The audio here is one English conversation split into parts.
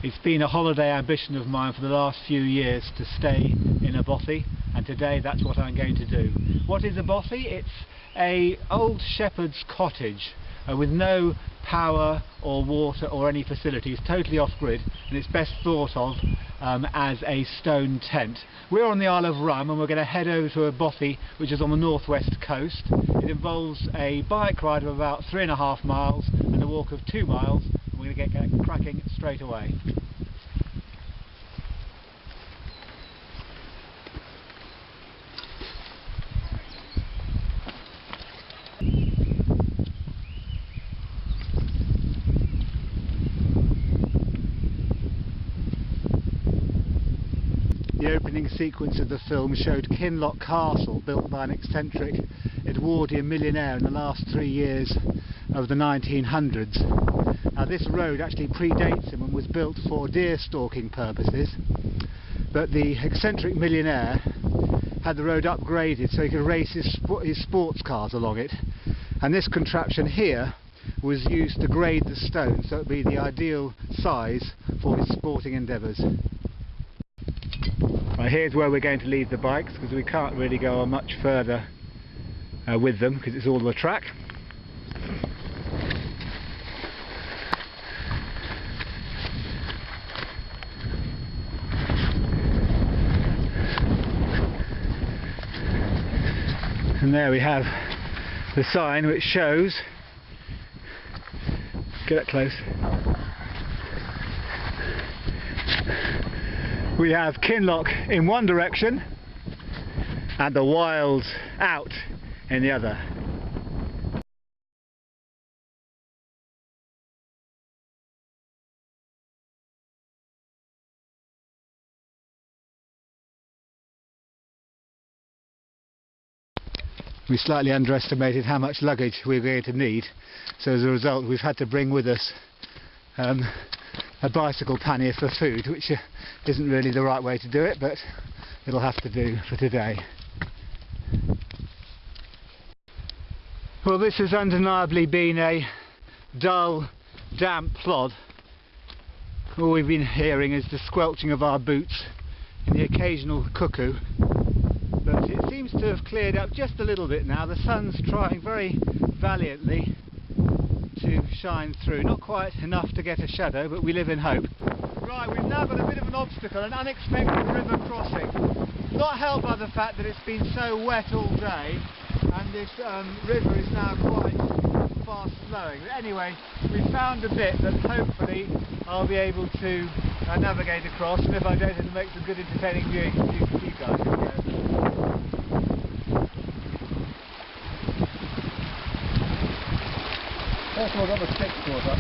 It's been a holiday ambition of mine for the last few years to stay in a bothy, and today that's what I'm going to do. What is a bothy? It's an old shepherd's cottage with no power or water or any facilities, totally off-grid, and it's best thought of as a stone tent. We're on the Isle of Rum and we're going to head over to a bothy which is on the northwest coast. It involves a bike ride of about 3.5 miles and a walk of 2 miles. We're going to get cracking straight away. The opening sequence of the film showed Kinloch Castle, built by an eccentric Edwardian millionaire in the last 3 years of the 1900s. Now this road actually predates him and was built for deer stalking purposes, but the eccentric millionaire had the road upgraded so he could race his sports cars along it, and this contraption here was used to grade the stone so it would be the ideal size for his sporting endeavours. Right, here's where we're going to leave the bikes because we can't really go on much further with them because it's all the track. And there we have the sign which shows, get up close, we have Kinloch in one direction and the wilds out in the other. We slightly underestimated how much luggage we were going to need, so as a result we've had to bring with us a bicycle pannier for food, which isn't really the right way to do it, but it'll have to do for today. Well, this has undeniably been a dull, damp plod. All we've been hearing is the squelching of our boots and the occasional cuckoo. But it seems to have cleared up just a little bit now. The sun's trying very valiantly to shine through. Not quite enough to get a shadow, but we live in hope. Right, we've now got a bit of an obstacle, an unexpected river crossing. Not helped by the fact that it's been so wet all day, and this river is now quite fast flowing. But anyway, we found a bit that hopefully I'll be able to navigate across, and if I don't, it'll make some good entertaining viewing for you guys. First of all, I've got the stick brought up.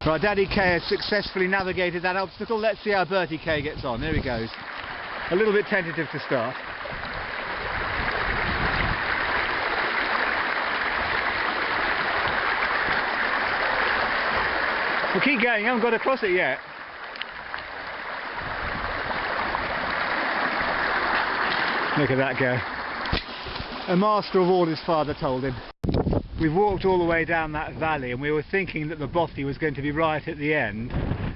Right, Daddy K has successfully navigated that obstacle. Let's see how Bertie K gets on. There he goes. A little bit tentative to start. Well, keep going, you haven't got across it yet. Look at that go. A master of all his father told him. We've walked all the way down that valley and we were thinking that the bothy was going to be right at the end,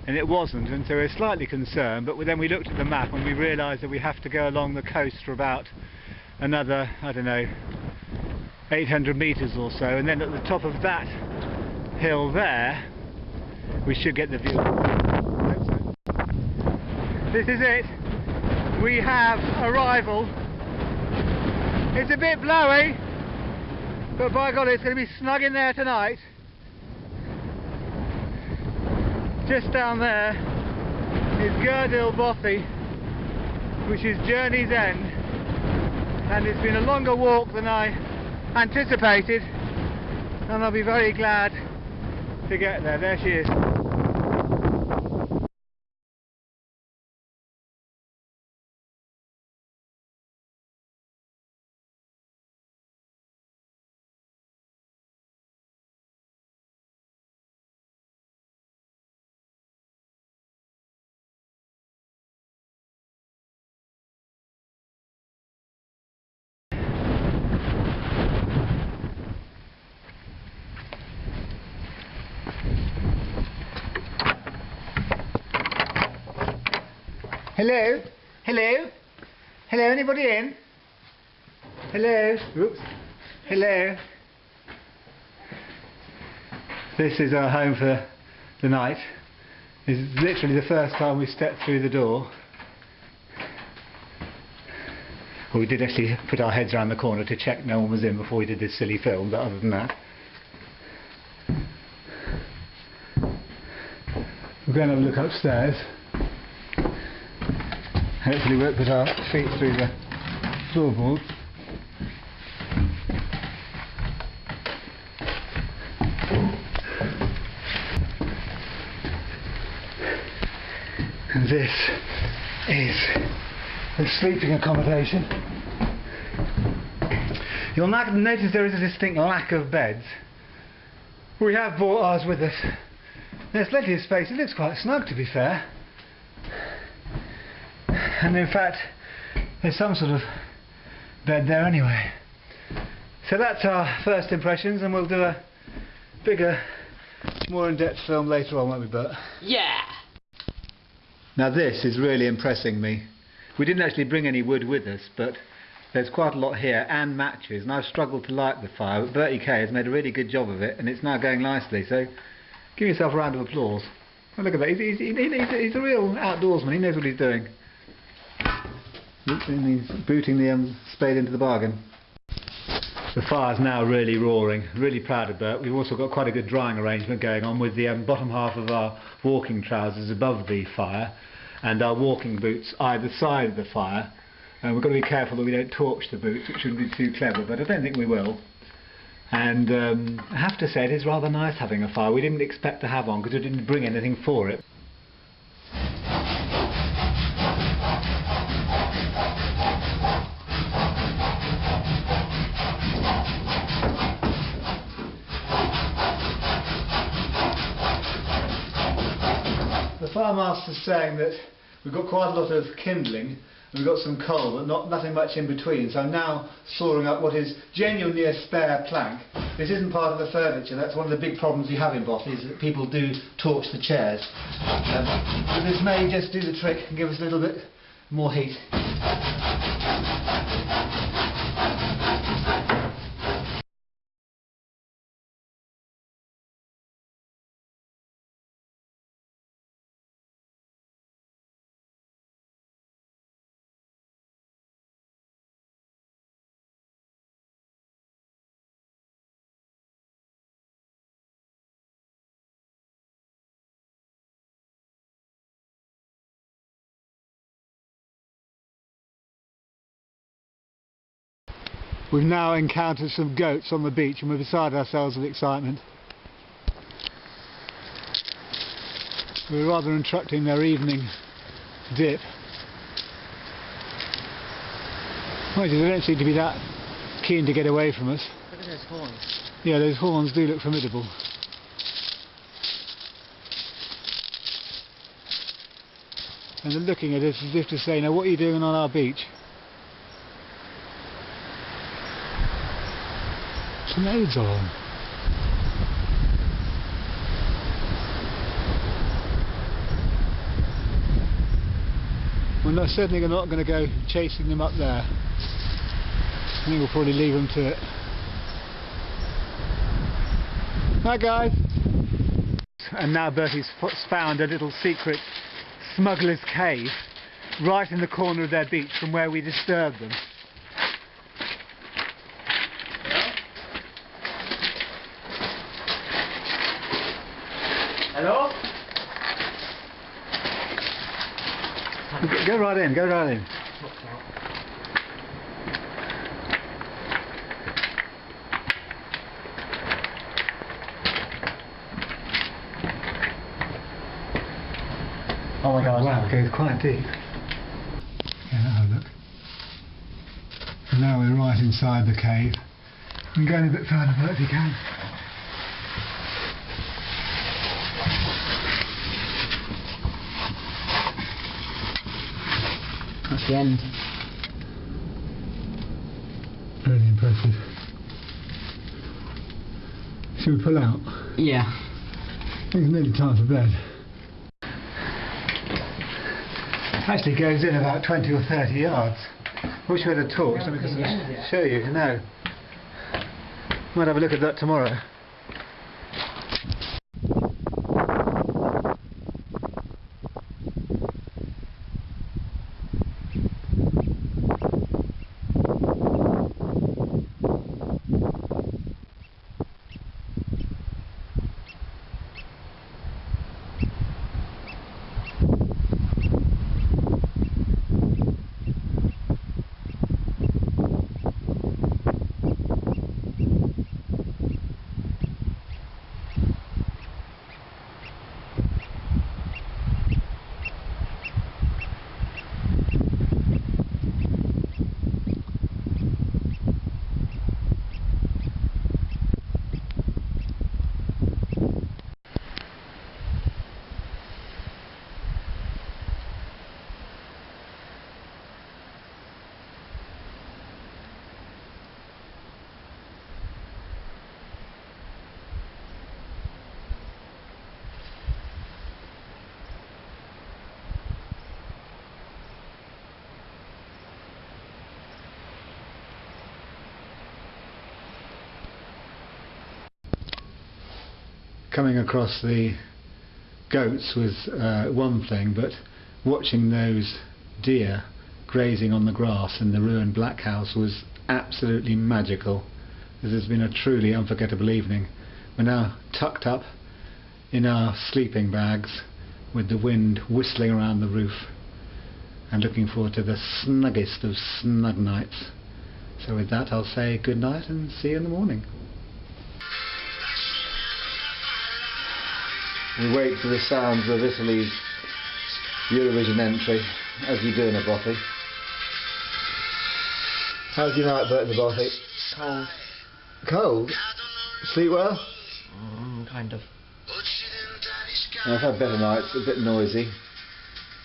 and it wasn't, and so we were slightly concerned, but then we looked at the map and we realised that we have to go along the coast for about another, I don't know, 800 metres or so, and then at the top of that hill there we should get the view. This is it. We have arrival. It's a bit blowy, but by God, it's going to be snug in there tonight. Just down there is Guirdhil bothy, which is Journey's End, and it's been a longer walk than I anticipated, and I'll be very glad to get there. There she is. Hello? Hello? Hello, anybody in? Hello? Oops. Hello? This is our home for the night. This is literally the first time we stepped through the door. Well, we did actually put our heads around the corner to check no one was in before we did this silly film, but other than that. We're going to have a look upstairs. Hopefully we won't put our feet through the floorboards. And this is the sleeping accommodation. You'll notice there is a distinct lack of beds. We have brought ours with us. There's plenty of space. It looks quite snug, to be fair. And in fact, there's some sort of bed there anyway. So that's our first impressions, and we'll do a bigger, more in-depth film later on, won't we, Bert? Yeah! Now this is really impressing me. We didn't actually bring any wood with us, but there's quite a lot here, and matches, and I've struggled to light the fire, but Bertie K has made a really good job of it, and it's now going nicely, so give yourself a round of applause. Oh, look at that, he's a real outdoorsman, he knows what he's doing. He's booting the spade into the bargain. The fire's now really roaring, really proud of Bert. We've also got quite a good drying arrangement going on with the bottom half of our walking trousers above the fire and our walking boots either side of the fire. And we've got to be careful that we don't torch the boots, which wouldn't be too clever, but I don't think we will. And I have to say it is rather nice having a fire. We didn't expect to have one because we didn't bring anything for it. The fire master's saying that we've got quite a lot of kindling, and we've got some coal, but nothing much in between. So I'm now sawing up what is genuinely a spare plank. This isn't part of the furniture. That's one of the big problems we have in Bothy, is that people do torch the chairs. But this may just do the trick and give us a little bit more heat. We've now encountered some goats on the beach and we're beside ourselves with excitement. We're rather interrupting their evening dip. Mind you, they don't seem to be that keen to get away from us. Look at those horns. Yeah, those horns do look formidable. And they're looking at us as if to say, now what are you doing on our beach? Loads of them. We're certainly not going to go chasing them up there. I think we'll probably leave them to it. Hi guys! And now Bertie's found a little secret smuggler's cave right in the corner of their beach from where we disturbed them. Hello? Go right in, go right in. Oh my God! Wow, it goes quite deep. Yeah, have a look. And now we're right inside the cave. We can go in a bit further, but if you can. That's the end. Really impressive. Should we pull out? Yeah. I think it's nearly time for bed. Actually goes in about 20 or 30 yards. Wish we had a torch so we could show you. No. Might have a look at that tomorrow. Coming across the goats was one thing, but watching those deer grazing on the grass in the ruined black house was absolutely magical. This has been a truly unforgettable evening. We're now tucked up in our sleeping bags with the wind whistling around the roof and looking forward to the snuggest of snug nights. So with that, I'll say good night and see you in the morning. We wait for the sounds of Italy's Eurovision entry, as you do in a bothy. How's your night, Bert, in the bothy? Cold. Cold? Sleep well? Kind of. I've had better nights, a bit noisy.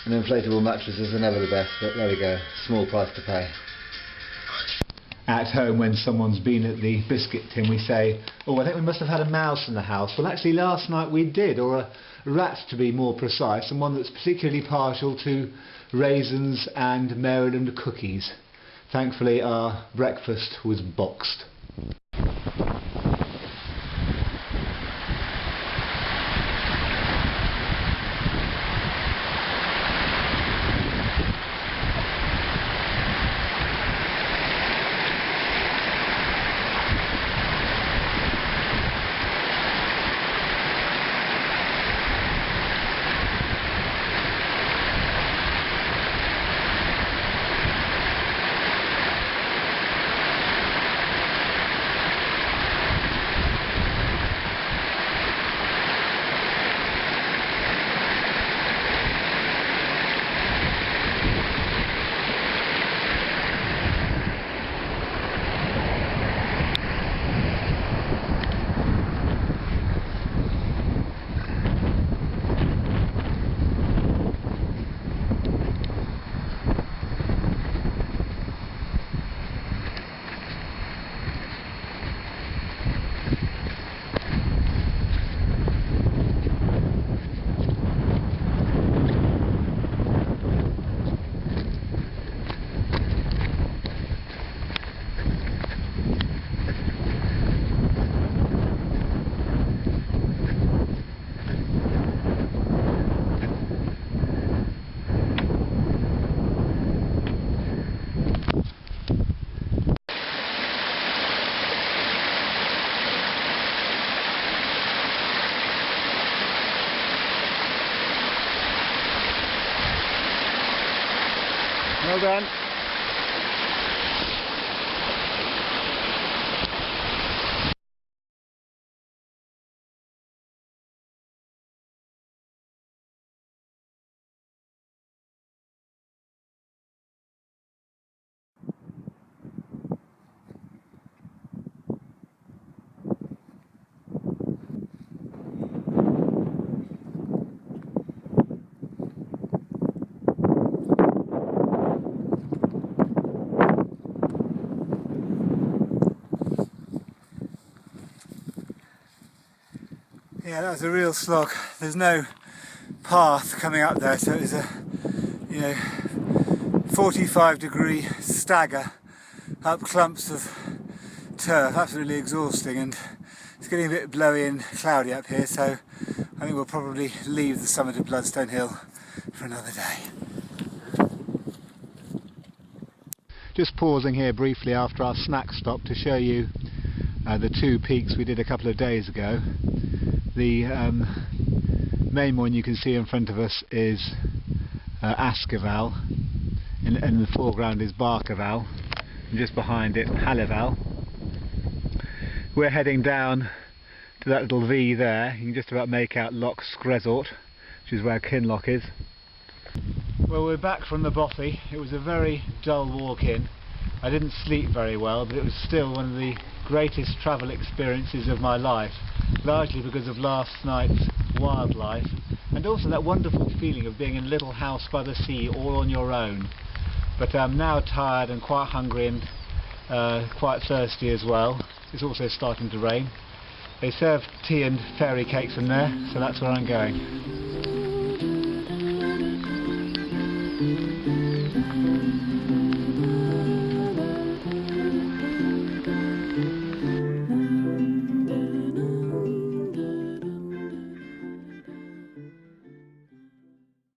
And inflatable mattresses are never the best, but there we go, small price to pay. At home, when someone's been at the biscuit tin, we say, oh, I think we must have had a mouse in the house. Well, actually last night we did, or a rat to be more precise, and one that's particularly partial to raisins and Maryland cookies. Thankfully our breakfast was boxed. Well done. Yeah, that was a real slog. There's no path coming up there, so it was you know, 45-degree stagger up clumps of turf. Absolutely exhausting, and it's getting a bit blowy and cloudy up here, so I think we'll probably leave the summit of Bloodstone Hill for another day. Just pausing here briefly after our snack stop to show you the two peaks we did a couple of days ago. The main one you can see in front of us is Askeval, and in the foreground is Barkeval, and just behind it Haleval. We're heading down to that little V there. You can just about make out Loch Scresort, which is where Kinloch is. Well, we're back from the bothy. It was a very dull walk in. I didn't sleep very well, but it was still one of the greatest travel experiences of my life, largely because of last night's wildlife, and also that wonderful feeling of being in a little house by the sea all on your own. But I'm now tired and quite hungry and quite thirsty as well. It's also starting to rain. They serve tea and fairy cakes in there, so that's where I'm going.